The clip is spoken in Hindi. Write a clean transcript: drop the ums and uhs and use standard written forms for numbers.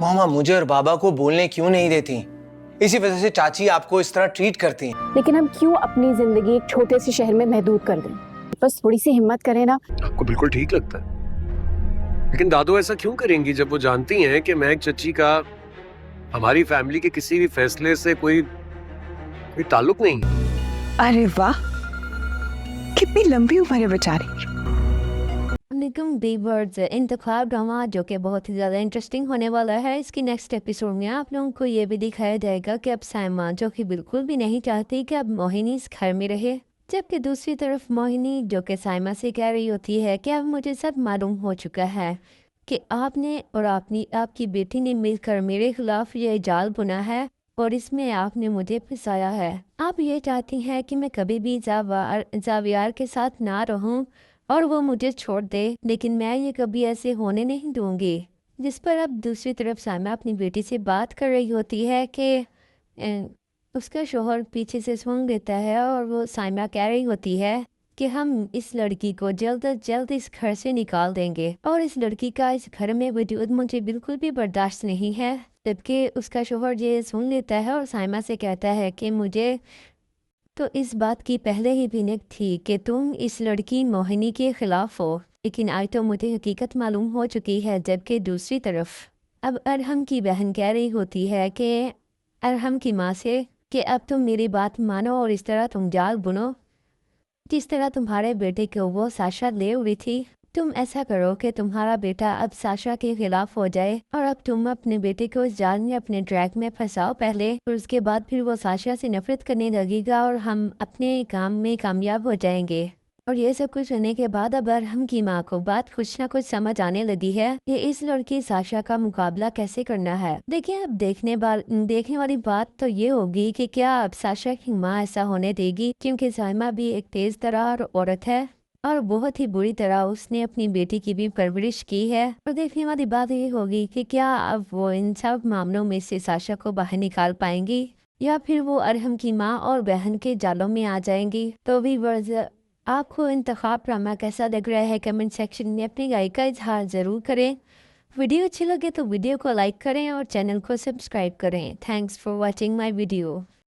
मामा मुझे और बाबा को बोलने क्यों नहीं देती? इसी वजह से चाची आपको इस तरह ट्रीट करती हैं। लेकिन हम क्यों अपनी जिंदगी एक छोटे से शहर में महदूद कर दें? बस थोड़ी सी हिम्मत करें ना। आपको बिल्कुल ठीक लगता है, लेकिन दादू ऐसा क्यों करेंगी जब वो जानती हैं कि मैं चच्ची का हमारी फैमिली के किसी भी फैसले से कोई ताल्लुक नहीं है। अरे वाह, कितनी लंबी उम्र है बेचारी। निगम बेबर्ड्स इंतखाब ड्रामा जो कि बहुत ही ज़्यादा इंटरेस्टिंग होने वाला है। इसकी नेक्स्ट एपिसोड में आप लोगों को ये भी दिखाया जाएगा कि अब साइमा जो कि बिल्कुल भी नहीं चाहती कि अब मोहिनी इस घर में रहे, जबकि दूसरी तरफ मोहिनी जो कि साइमा से कह रही होती है कि अब मुझे सब मालूम हो चुका है कि आपने और आपकी बेटी ने मिलकर मेरे खिलाफ ये जाल बुना है और इसमें आपने मुझे फंसाया है। आप ये चाहती हैं कि मैं कभी भी जावियार के साथ ना रहूं और वो मुझे छोड़ दे, लेकिन मैं ये कभी ऐसे होने नहीं दूंगी। जिस पर अब दूसरी तरफ साइमा अपनी बेटी से बात कर रही होती है कि उसका शोहर पीछे से सुन लेता है और वो साइमा कह रही होती है कि हम इस लड़की को जल्द अज जल्द इस घर से निकाल देंगे और इस लड़की का इस घर में वजूद मुझे बिल्कुल भी बर्दाश्त नहीं है। जबकि उसका शोहर ये सुन लेता है और साइमा से कहता है कि मुझे तो इस बात की पहले ही भिनक थी कि तुम इस लड़की मोहिनी के खिलाफ हो, लेकिन आज तो मुझे हकीकत मालूम हो चुकी है। जबकि दूसरी तरफ अब अरहम की बहन कह रही होती है कि अरहम की माँ से कि अब तुम मेरी बात मानो और इस तरह तुम जाल बुनो जिस तरह तुम्हारे बेटे को वो साशा ले उड़ी थी। तुम ऐसा करो कि तुम्हारा बेटा अब साशा के खिलाफ हो जाए और अब तुम अपने बेटे को इस जाल में अपने ट्रैक में फंसाओ पहले, और उसके बाद फिर वो साशा से नफरत करने लगेगा और हम अपने काम में कामयाब हो जाएंगे। और ये सब कुछ होने के बाद अब अरहम की माँ को बात कुछ ना कुछ समझ आने लगी है कि इस लड़की साशा का मुकाबला कैसे करना है। देखिए अब देखने वाली बात तो ये होगी कि क्या अब साशा की माँ ऐसा होने देगी, क्योंकि साइमा भी एक तेज तर्रार औरत है और बहुत ही बुरी तरह उसने अपनी बेटी की भी परवरिश की है। और देखने वाली बात ये होगी कि क्या अब वो इन सब मामलों में से साशा को बाहर निकाल पाएंगी या फिर वो अरहम की माँ और बहन के जालों में आ जाएंगी। तो भी आपको इंतखाब ड्रामा कैसा लग रहा है कमेंट सेक्शन में अपनी राय का इजहार ज़रूर करें। वीडियो अच्छी लगे तो वीडियो को लाइक करें और चैनल को सब्सक्राइब करें। Thanks for watching my video.